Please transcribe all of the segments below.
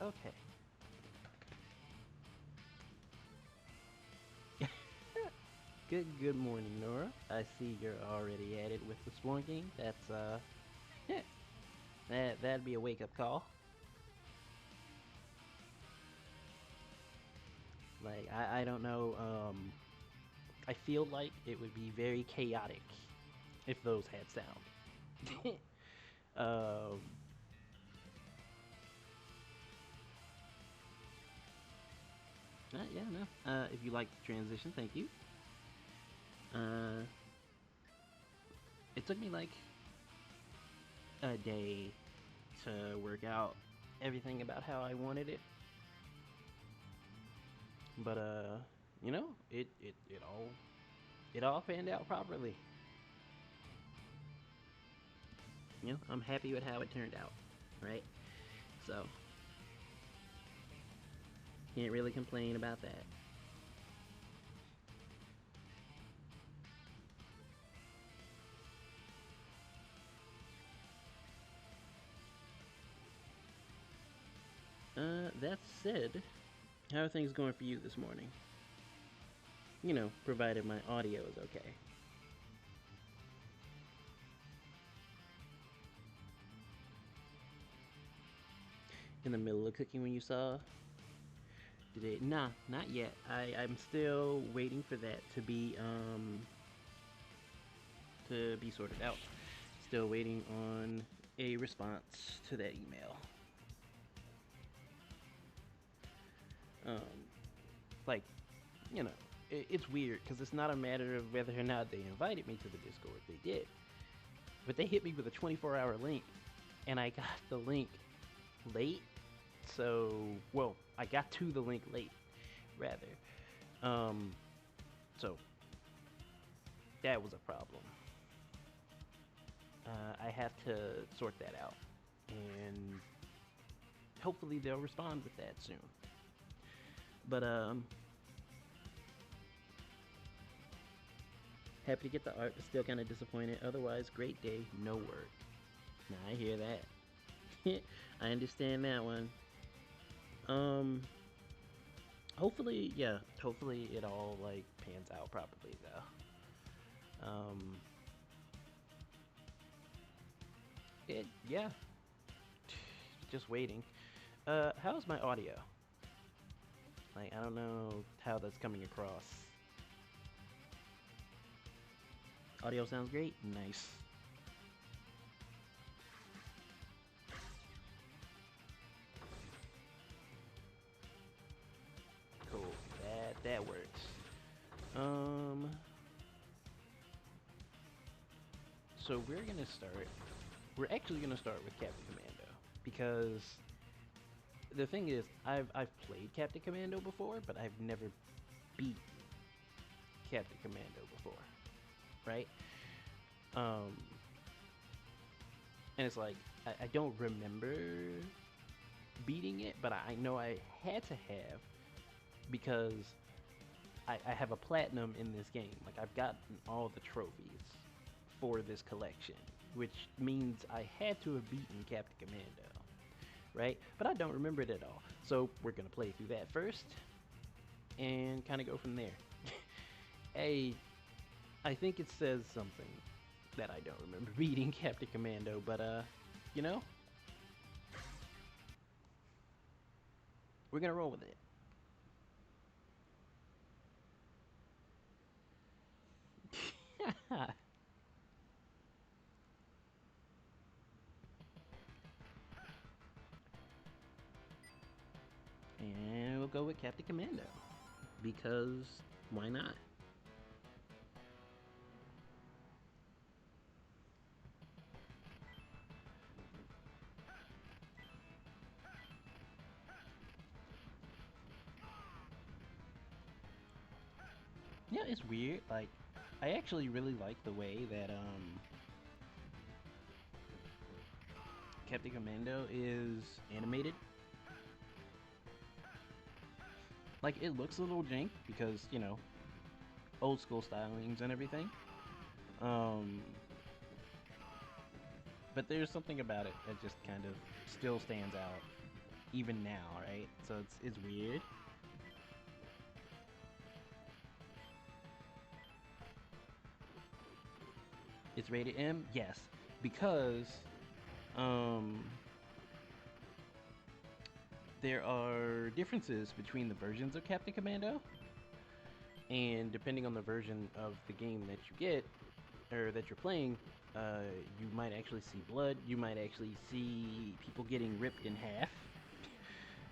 Okay. Good morning, Nora. I see you're already at it with the splunking. That's yeah, that'd be a wake-up call. Like I don't know. I feel like it would be very chaotic if those had sound. um, yeah, no. If you like the transition, thank you. Uh, it took me like a day to work out everything about how I wanted it, but you know, it all panned out properly. You know, I'm happy with how it turned out, right? So can't really complain about that. That said, how are things going for you this morning? You know, provided my audio is okay. In the middle of cooking when you saw, did it? Nah, not yet. I'm still waiting for that to be sorted out. Still waiting on a response to that email. Um, like, you know, it's weird because it's not a matter of whether or not they invited me to the Discord. They did, but they hit me with a 24-hour link, and I got the link late. So, well, I got to the link late, rather. Um, so that was a problem. I have to sort that out, and hopefully they'll respond with that soon. But happy to get the art, but still kind of disappointed. Otherwise, great day, no work. Now I hear that. I understand that one. Um, hopefully, yeah. Hopefully, it all like pans out properly, though. Yeah. Just waiting. How's my audio? Like, I don't know how that's coming across. Audio sounds great. Nice. Cool. That works. Um. So we're gonna start. We're actually gonna start with Captain Commando because the thing is, I've played Captain Commando before, but I've never beat Captain Commando before, right? Um, and it's like I don't remember beating it, but I know I had to have because I have a platinum in this game. Like I've gotten all the trophies for this collection, which means I had to have beaten Captain Commando, right? But I don't remember it at all. So we're gonna play through that first and kind of go from there. Hey, I think it says something that I don't remember beating Captain Commando, but you know, we're gonna roll with it. And we'll go with Captain Commando because why not? Yeah, it's weird. Like, I actually really like the way that Captain Commando is animated. Like, it looks a little jank because you know old school stylings and everything. Um, but there's something about it that just kind of still stands out, even now, right? So it's weird. It's rated M, yes, because um, there are differences between the versions of Captain Commando, and depending on the version of the game that you get or that you're playing, you might actually see blood. You might actually see people getting ripped in half.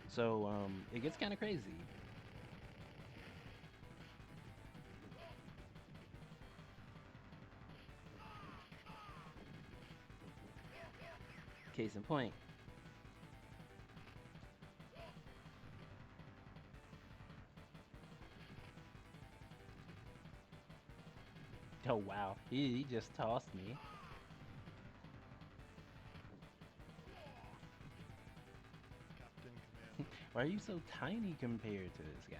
So it gets kind of crazy. Case in point. Oh wow, he just tossed me. Why are you so tiny compared to this guy?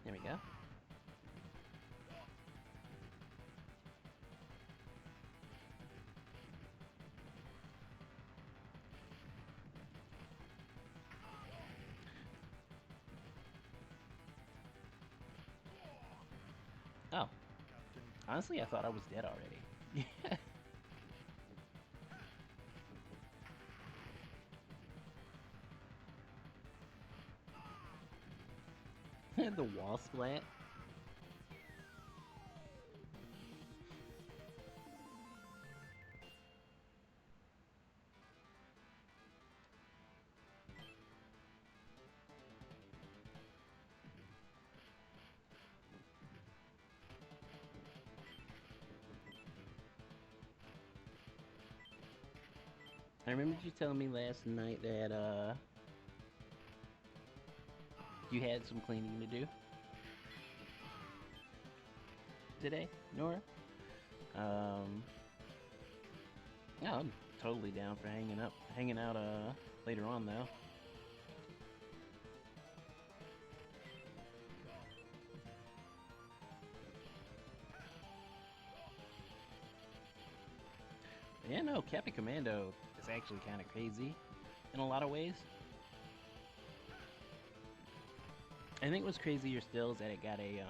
There we go. Oh, honestly, I thought I was dead already. The wall splat. I remember you telling me last night that you had some cleaning to do today, Nora. Um, yeah, I'm totally down for hanging out later on though. Yeah, no, Captain Commando is actually kind of crazy in a lot of ways. I think what's crazier still is that it got a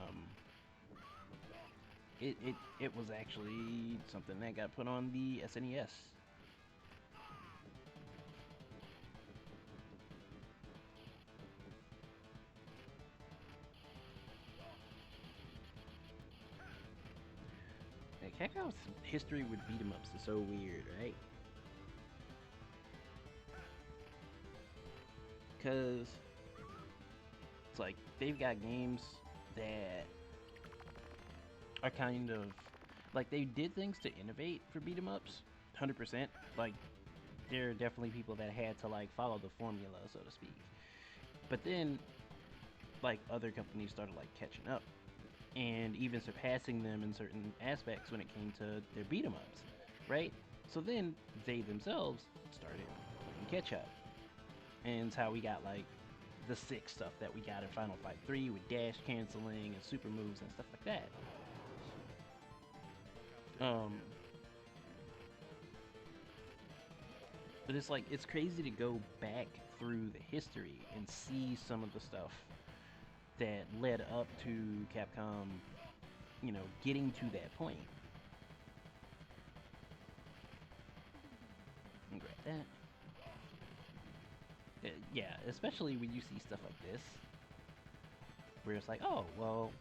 it was actually something that got put on the SNES. Like, Capcom's history with beat 'em ups is so weird, right? Because it's like they've got games that are kind of like they did things to innovate for beat 'em ups, 100%. Like there are definitely people that had to like follow the formula, so to speak. But then like other companies started like catching up and even surpassing them in certain aspects when it came to their beat 'em ups, right? So then they themselves started playing catch up, and it's how we got like the sick stuff that we got in Final Fight 3 with dash canceling and super moves and stuff like that. Um, but it's like it's crazy to go back through the history and see some of the stuff that led up to Capcom, getting to that point. And grab that. Yeah, especially when you see stuff like this, where it's like, oh, well,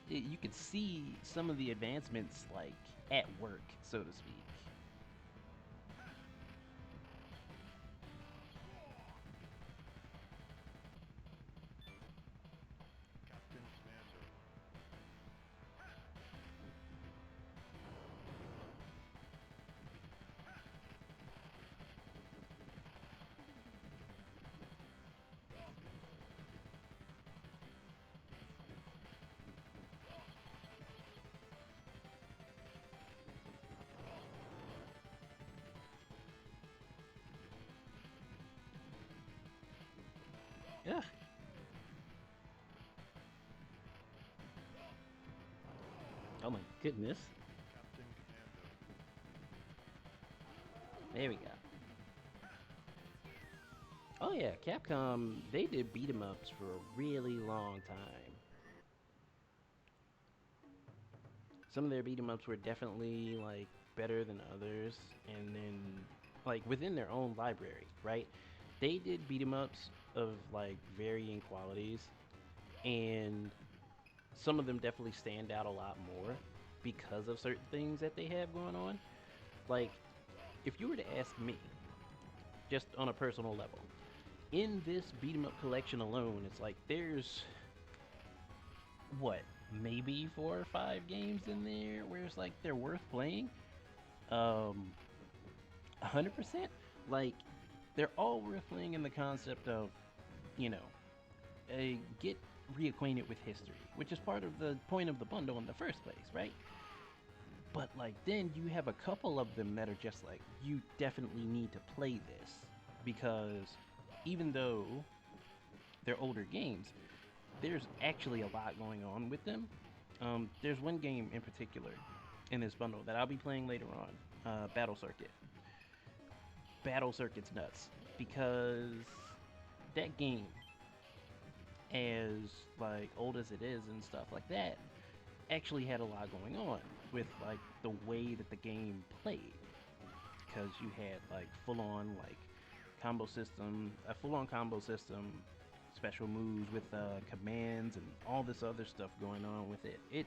you could see some of the advancements like at work, so to speak. Ugh. Oh my goodness. There we go. Oh yeah, Capcom, they did beat 'em ups for a really long time. Some of their beat 'em ups were definitely like better than others, and then like within their own library, right? They did beat 'em ups of like varying qualities, and some of them definitely stand out a lot more because of certain things that they have going on. Like, if you were to ask me, just on a personal level, in this beat 'em up collection alone, it's like there's what, maybe 4 or 5 games in there where it's like they're worth playing. 100%. Like, they're all worth playing in the concept of, you know, get reacquainted with history, which is part of the point of the bundle in the first place, right? But like then you have a couple of them that are just like you definitely need to play this because even though they're older games, there's actually a lot going on with them. There's one game in particular in this bundle that I'll be playing later on, Battle Circuit. Battle Circuit's nuts because that game, as like old as it is and stuff like that, actually had a lot going on with like the way that the game played because you had like full on like combo system, a full on combo system, special moves with commands and all this other stuff going on with it. It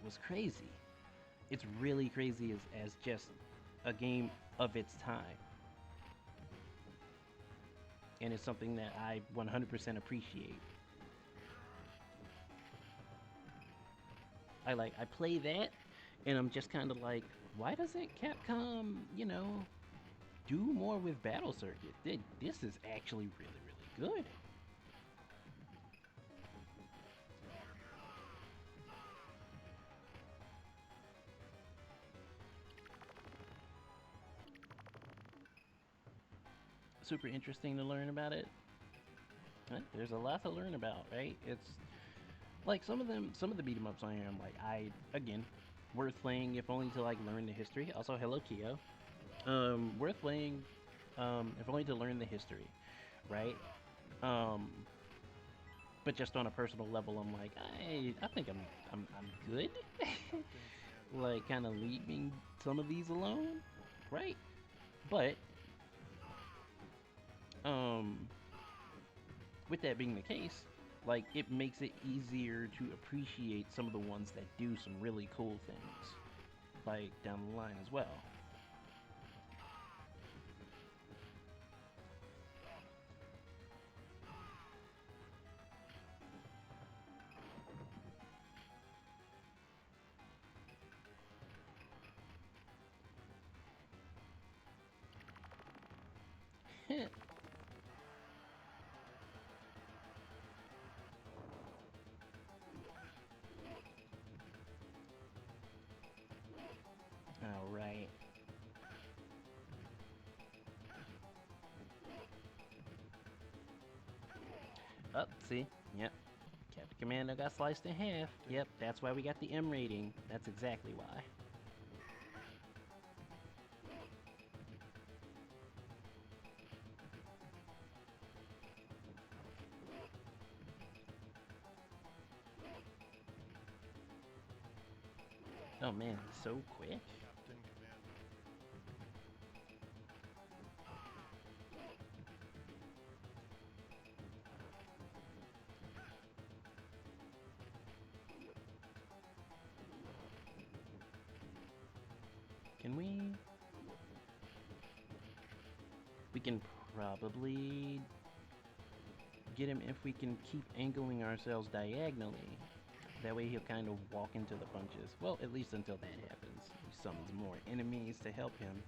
was crazy. It's really crazy as just a game of its time, and it's something that I 100% appreciate. I play that, and I'm just kind of like, why doesn't Capcom, do more with Battle Circuit? This is actually really good. Super interesting to learn about it. There's a lot to learn about, right? It's like some of the beat 'em ups I am like I again worth playing if only to like learn the history. Also, hello Kyo. Worth playing, if only to learn the history, right? Um, but just on a personal level, I'm like I think I'm good. Like kind of leaving some of these alone, right? But um, with that being the case, like it makes it easier to appreciate some of the ones that do some really cool things, like down the line as well. All right. Up, see, yep. Captain Commando got sliced in half. Yep, that's why we got the M rating. That's exactly why. Oh man, he's so quick. Can we? We can probably get him if we can keep angling ourselves diagonally. That way he'll kind of walk into the punches. Well, at least until that happens. He summons more enemies to help him.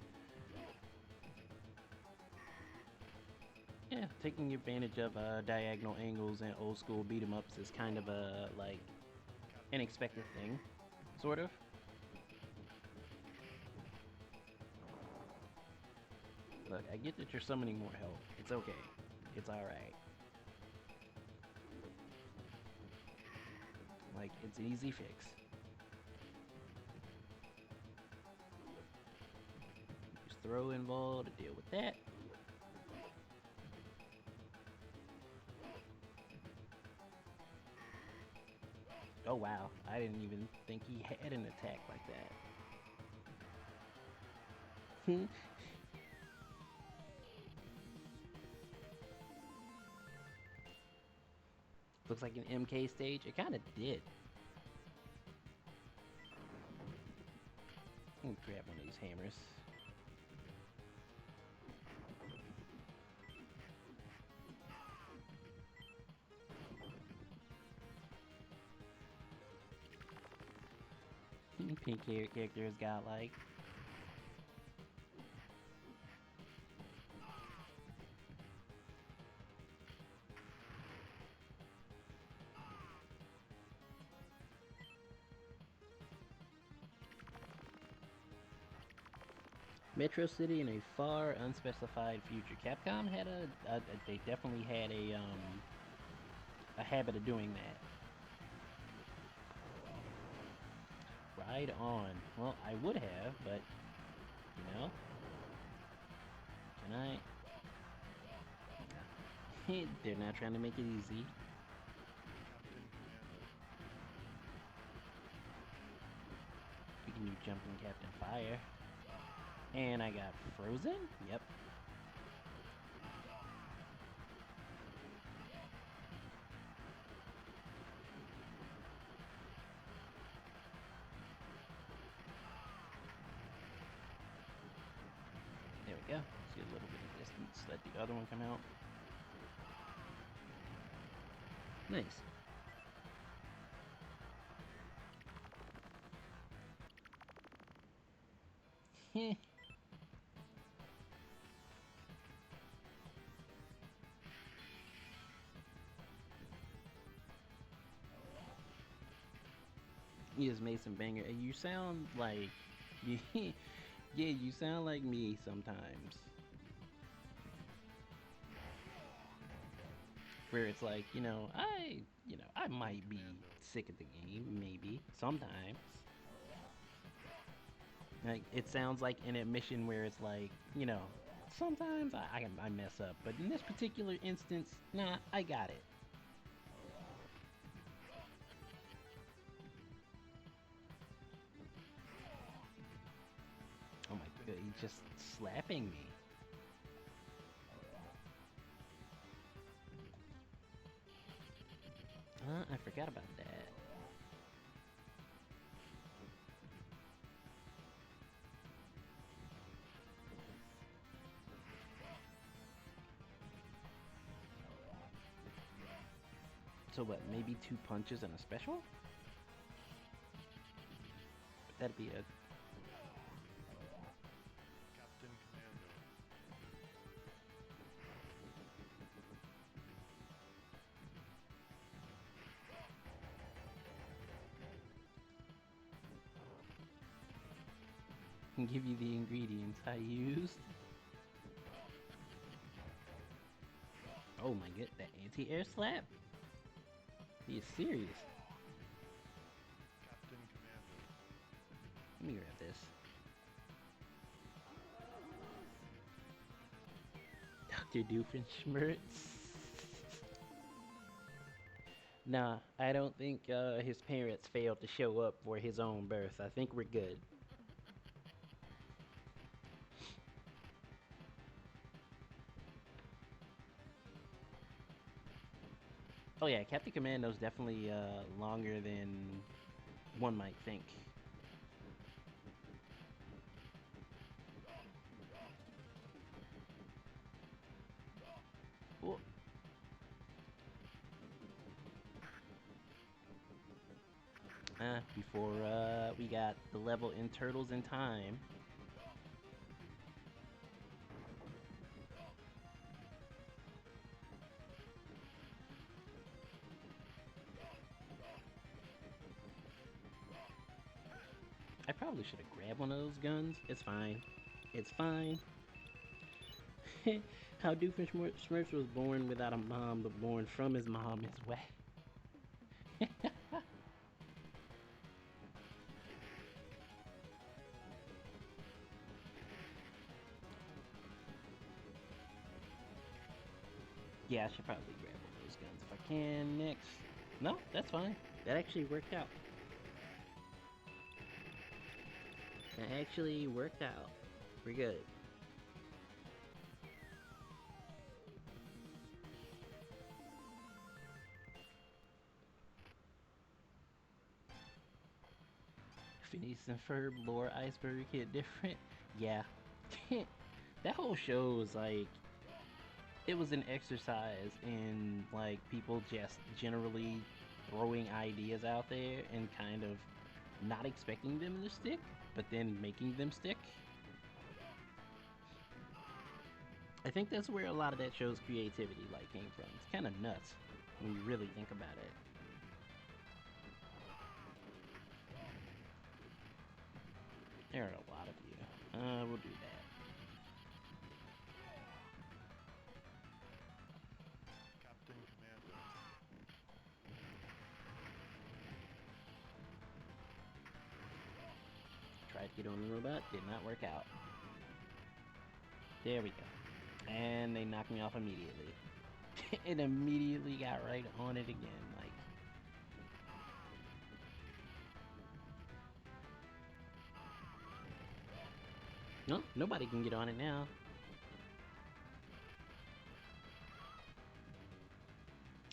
Yeah, taking advantage of diagonal angles and old school beat 'em ups is kind of a like an expected thing, sort of. Look, I get that you're summoning more help. It's okay. It's alright. Like, it's an easy fix. Use throwing ball to deal with that. Oh wow, I didn't even think he had an attack like that. Looks like an MK stage. It kind of did. Let me grab one of these hammers. Pink hair characters got like. Metro City in a far unspecified future. Capcom had they definitely had a habit of doing that. Ride on. Well, I would have, but you know, can I? They're not trying to make it easy. We can do Jumping Captain Fire. And I got Frozen? Yep. There we go. See a little bit of distance. Let the other one come out. Nice. Heh. You just made some banger. You sound like, yeah, you sound like me sometimes. Where it's like, I might be sick of the game, maybe sometimes. Like it sounds like an admission where it's like, sometimes I mess up, but in this particular instance, nah, I got it. Oh my god, he's just slapping me. I forgot about that. So what, maybe two punches and a special? That'd be a... Captain Commando. Can give you the ingredients I used. Oh my god, that anti-air slap? He is serious. Captain Commando. Let me grab this. Dr. Doofenshmirtz. Nah, I don't think his parents failed to show up for his own birth. I think we're good. Oh yeah, Captain Commando's definitely longer than one might think. Well, before we got the level in Turtles in Time. I probably should have grabbed one of those guns. It's fine. It's fine. How Doofenshmirtz was born without a mom, but born from his mom is whack. Yeah, I should probably grab one of those guns if I can next. No, that's fine. That actually worked out. That actually worked out. We're good. Phineas and Ferb, lore iceberg hit different. Yeah. That whole show was like it was an exercise in like people just generally throwing ideas out there and kind of not expecting them to stick, but then making them stick. I think that's where a lot of that show's creativity like came from. It's kind of nuts when you really think about it. There are a lot of you. We'll do that. Captain Commando. Tried to get on the robot, did not work out. There we go. And they knocked me off immediately. It immediately got right on it again. Like, no, nobody can get on it now.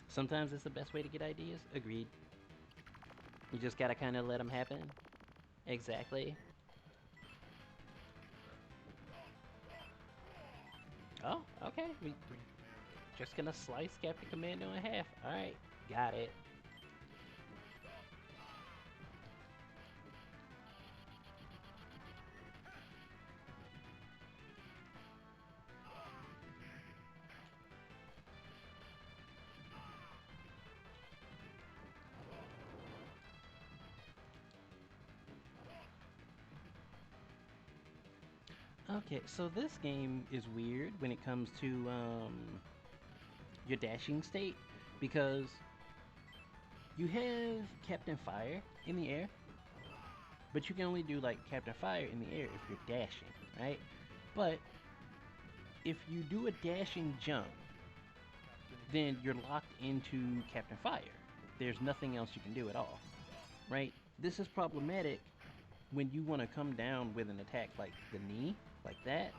Sometimes it's the best way to get ideas. Agreed. You just gotta kind of let them happen. Exactly. Oh, okay. We Captain Commando. just gonna slice Captain Commando in half. Alright, got it. Okay, so this game is weird when it comes to your dashing state because you have Captain Fire in the air, but you can only do like Captain Fire in the air if you're dashing, right? But if you do a dashing jump, Captain then you're Commando. locked into Captain Fire. There's nothing else you can do at all, right? This is problematic when you want to come down with an attack like the knee, like that,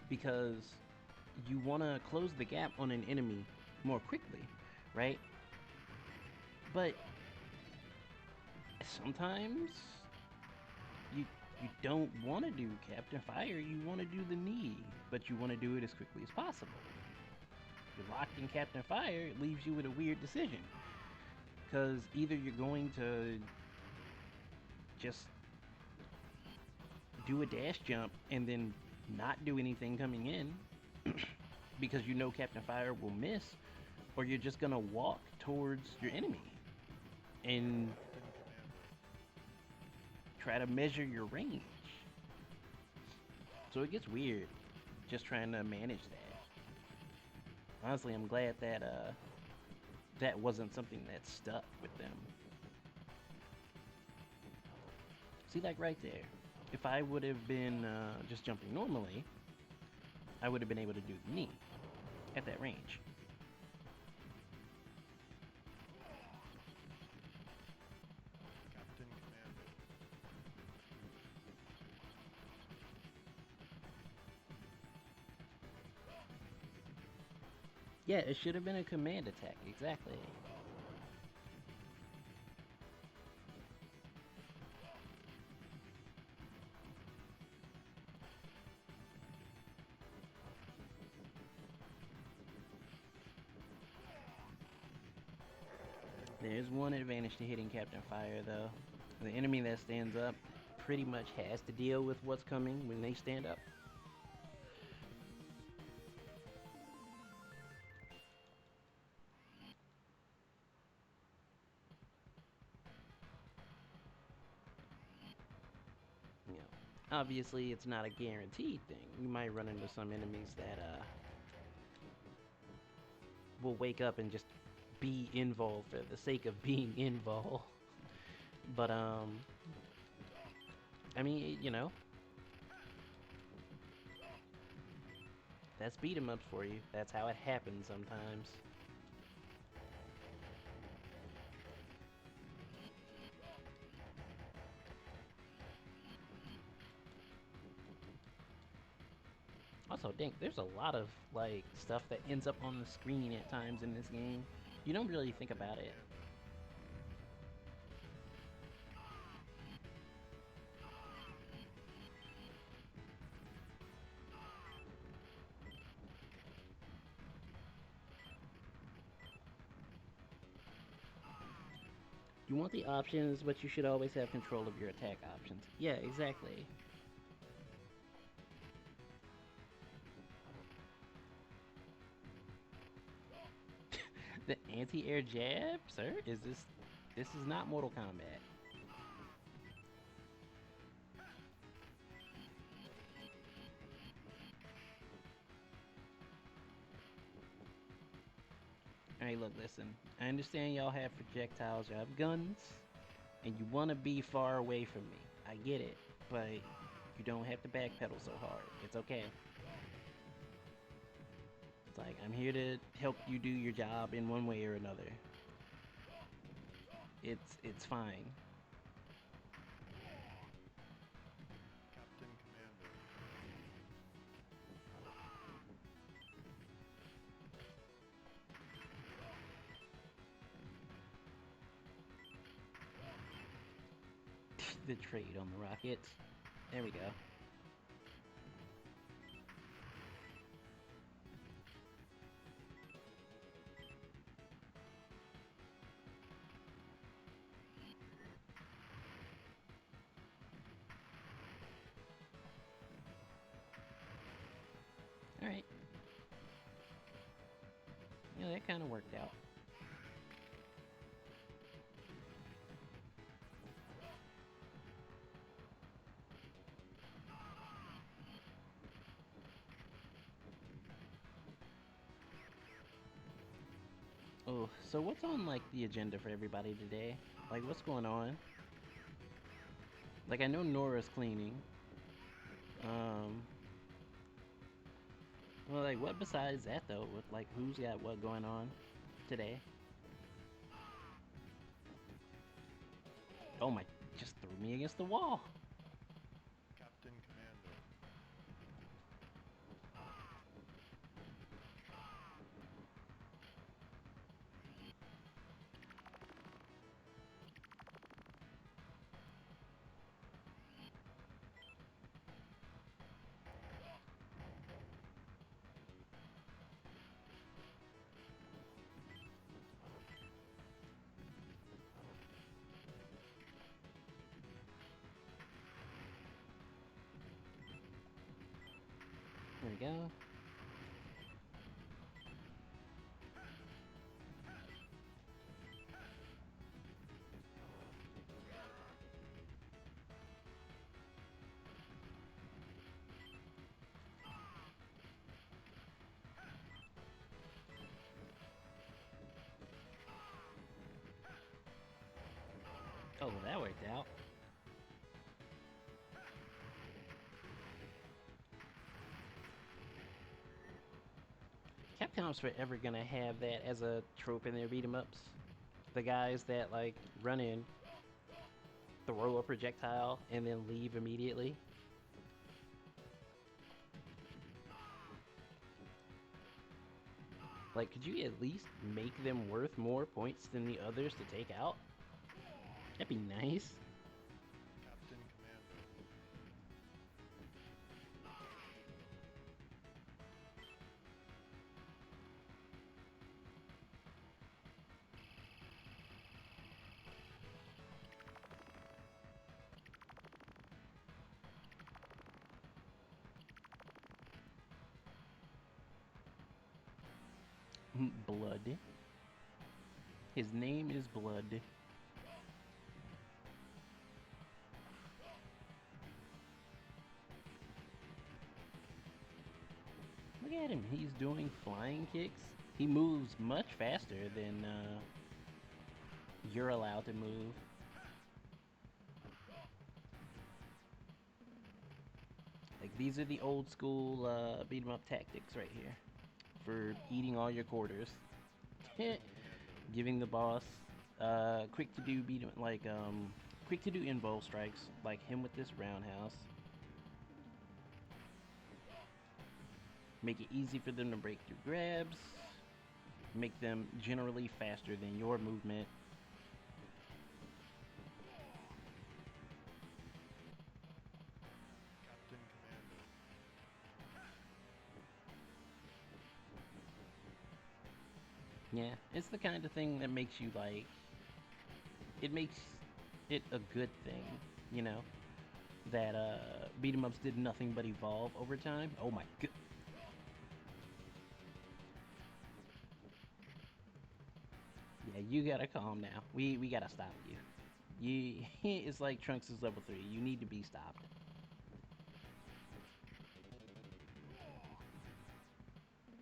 because you want to close the gap on an enemy more quickly, right? But sometimes you you don't want to do Captain Fire, you want to do the knee, but you want to do it as quickly as possible. You're locked in Captain Fire, it leaves you with a weird decision because either you're going to just do a dash jump and then not do anything coming in because you know Captain Fire will miss, or you're just gonna walk towards your enemy and Captain Commando. try to measure your range. So it gets weird just trying to manage that. Honestly, I'm glad that that wasn't something that stuck with them. See, like right there, if I would have been just jumping normally, I would have been able to do the knee at that range. Captain Commando. Yeah, it should have been a command attack, exactly. Captain There's Commando. one advantage to hitting Captain Fire, though. The enemy that stands up pretty much has to deal with what's coming when they stand up. You know, obviously, it's not a guaranteed thing. You might run into some enemies that will wake up and just be involved for the sake of being involved. But I mean, you know, That's beat 'em ups for you. That's how it happens sometimes. Also, dang, there's a lot of like stuff that ends up on the screen at times in this game. You don't really think Captain about it. Commando. You want the options, but you should always have control of your attack options. Yeah, exactly. The anti-air jab, sir? Is this? This is not Mortal Kombat. All right, look, listen. I understand y'all have projectiles, y'all have guns, and you want to be far away from me. I get it, but you don't have to backpedal so hard. It's okay. It's like I'm here to help you do your job in one way or another. It's fine. Captain Commando. The trade on the rockets. There we go. All right. Yeah, that kind of worked out. Oh, so what's on like the agenda for everybody today? Like, what's going on? Like, I know Nora's cleaning. Um, well, like, what besides that though? With like, who's got what going on today? Oh my, just threw me against the wall. Captain Commando. There we go. Oh, that worked out. Capcom's forever gonna have that as a trope in their beat 'em ups. The guys that like run in, throw a projectile, and then leave immediately. Like, could you at least make them worth more points than the others to take out? That'd be nice. Captain Commando. Blood. His name is Blood. Look at him. He's doing flying kicks. He moves much faster than you're allowed to move. Like these are the old school beat 'em up tactics right here for eating all your quarters. Giving the boss quick to do beat 'em like quick to do invul strikes like him with this roundhouse. Make it easy for them to break through grabs. Make them generally faster than your movement. Captain Commando. Yeah, it's the kind of thing that makes you like. It makes it a good thing, you know, that beat 'em ups did nothing but evolve over time. Oh my god. Yeah, you gotta calm down. We gotta stop you. You it's like Trunks is level 3. You need to be stopped.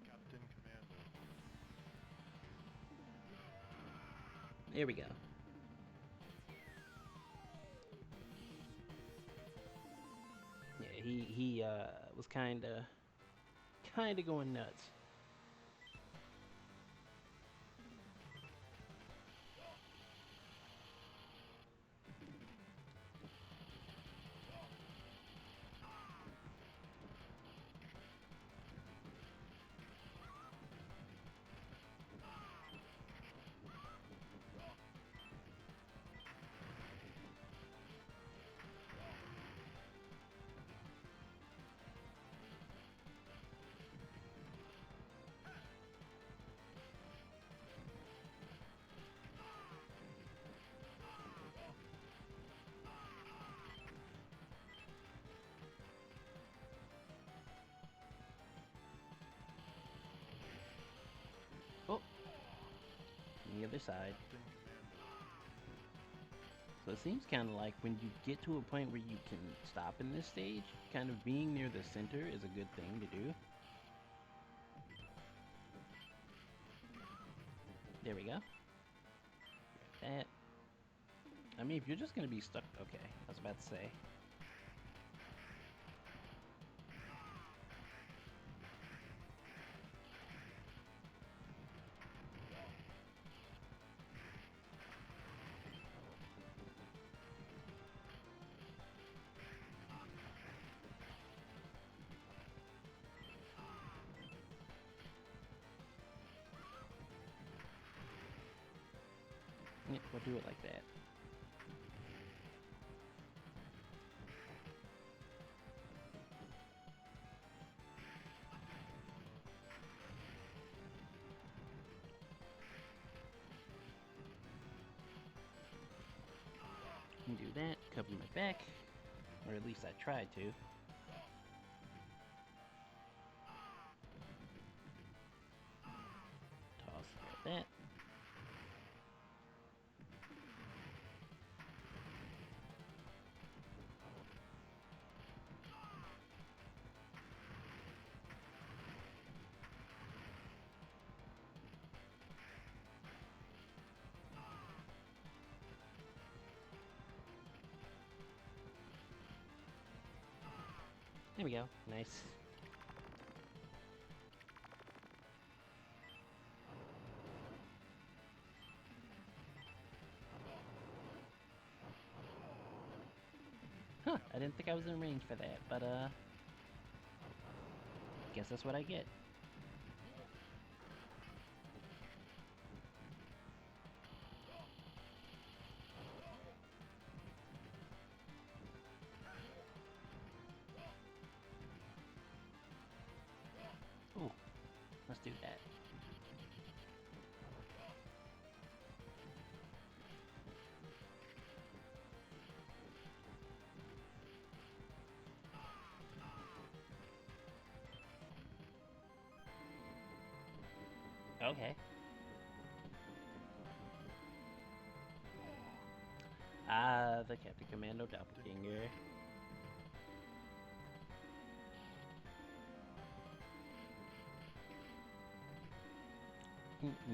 Captain Commando. There we go. Yeah, he was kinda going nuts. Oh, on the other side. Captain Commando. So it seems kind of like when you get to a point where you can stop in this stage, kind of being near the center is a good thing to do. There we go. That. I mean, if you're just gonna be stuck, okay. I was about to say. Yeah, we'll do it like that. And do that, cover my back, or at least I tried to. Toss like that. There we go. Nice. Huh, I didn't think I was in range for that, but guess that's what I get. Ooh, let's do that. Okay. Ah, the Captain Commando doppelganger.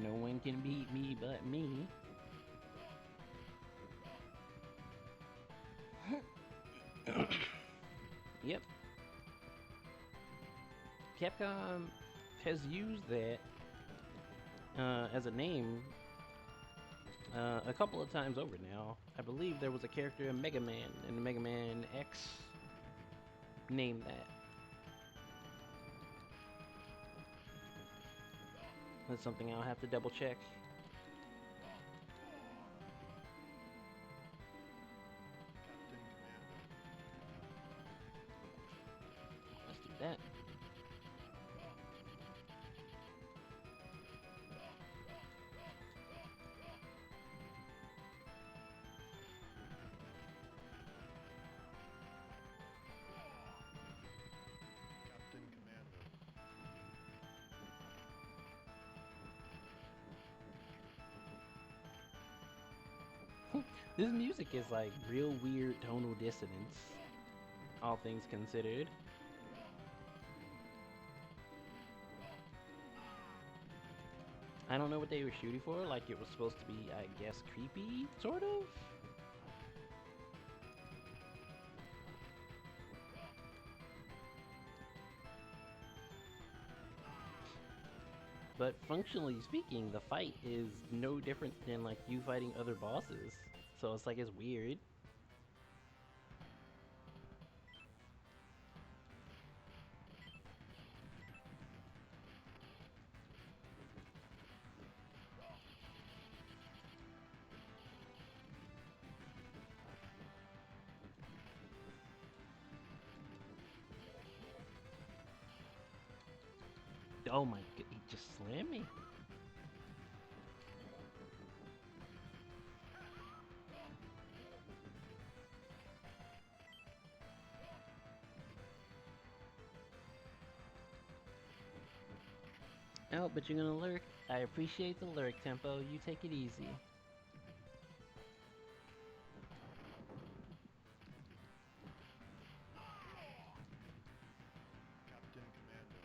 No one can beat me but me. Yep. Capcom has used that as a name a couple of times over now. I believe there was a character in Mega Man, and Mega Man X named that. That's something I'll have to double check. Captain Commando. Let's do that. Captain Commando. This music is like real weird tonal dissonance, all things considered. I don't know what they were shooting for, like it was supposed to be, I guess, creepy, sort of? But functionally speaking, the fight is no different than like you fighting other bosses. So it's like it's weird. Oh my god, he just slammed me. Oh, but you're gonna lurk. I appreciate the lurk, Tempo. You take it easy. Captain Commando.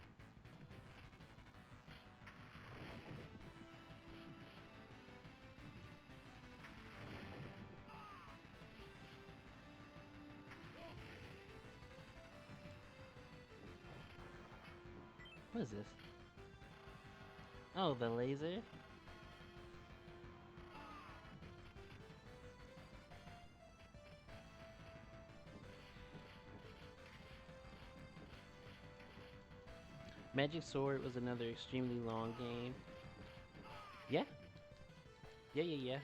What is this? Oh, the laser? Magic Sword was another extremely long game. Yeah? Yeah.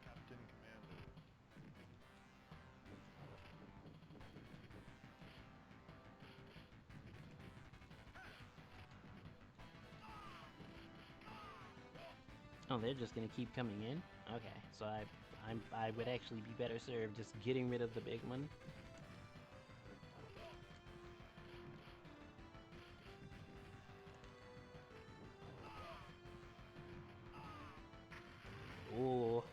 Captain Commando. Oh, they're just gonna keep coming in? Okay, so I would actually be better served just getting rid of the big one. Ooh.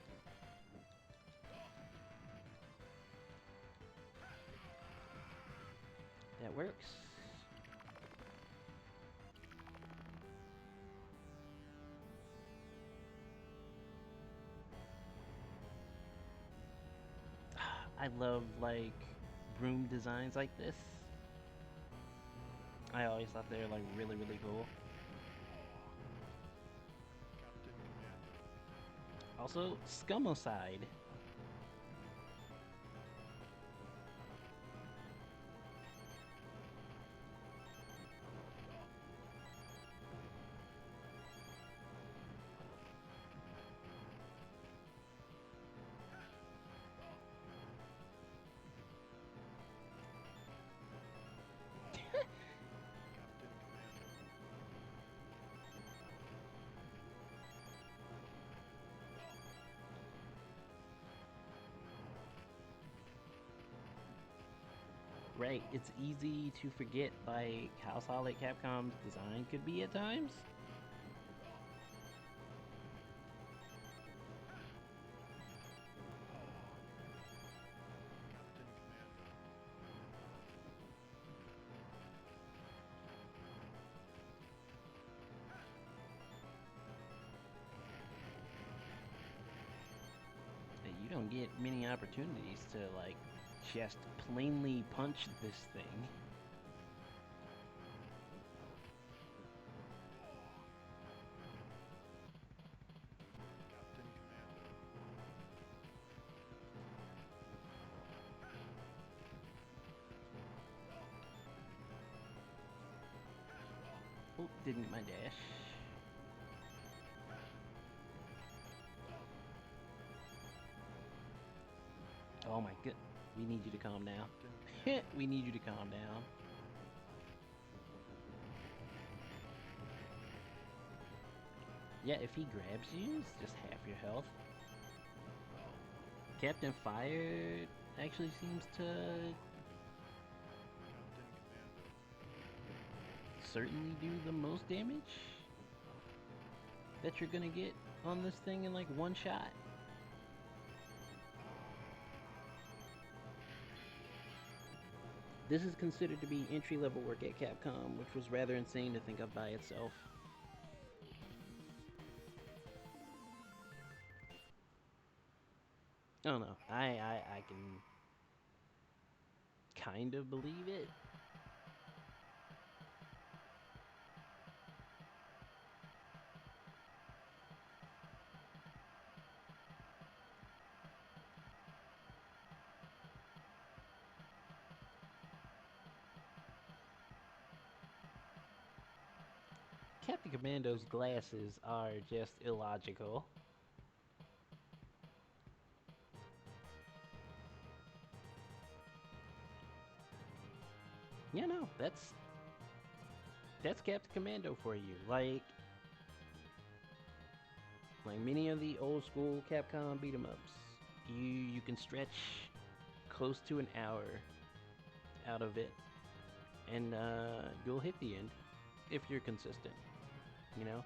That works. I love like room designs like this. I always thought they were like really cool. Captain Commando. Also, Scumocide. Captain Commando. Right, it's easy to forget like how solid Capcom's design could be at times. Captain Commando. You don't get many opportunities to like just plainly punch this thing. Captain Commando. Oh, didn't get my dash. Oh my god. We need you to calm down. Captain Commando. We need you to calm down. Yeah, if he grabs you, it's just half your health. Captain Fire actually seems to Captain Commando. certainly do the most damage that you're gonna get on this thing in like one shot. This is considered to be entry-level work at Capcom, which was rather insane to think of by itself. I don't know. I can kind of believe it. Captain Commando's glasses are just illogical. Yeah, no, that's Captain Commando for you. Like many of the old school Capcom beat 'em ups, you can stretch close to an hour out of it, and you'll hit the end if you're consistent. You know.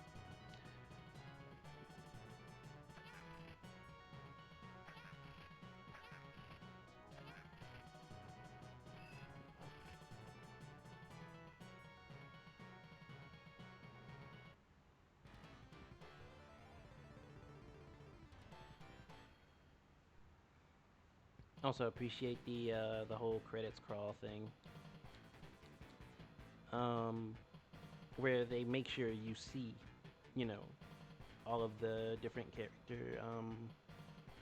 Also appreciate the whole credits crawl thing. Um, where they make sure you see, you know, all of the different character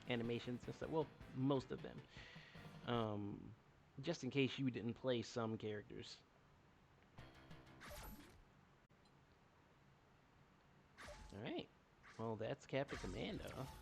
animations and stuff. Well, most of them. Um, just in case you didn't play some characters. All right. Well, that's Captain Commando.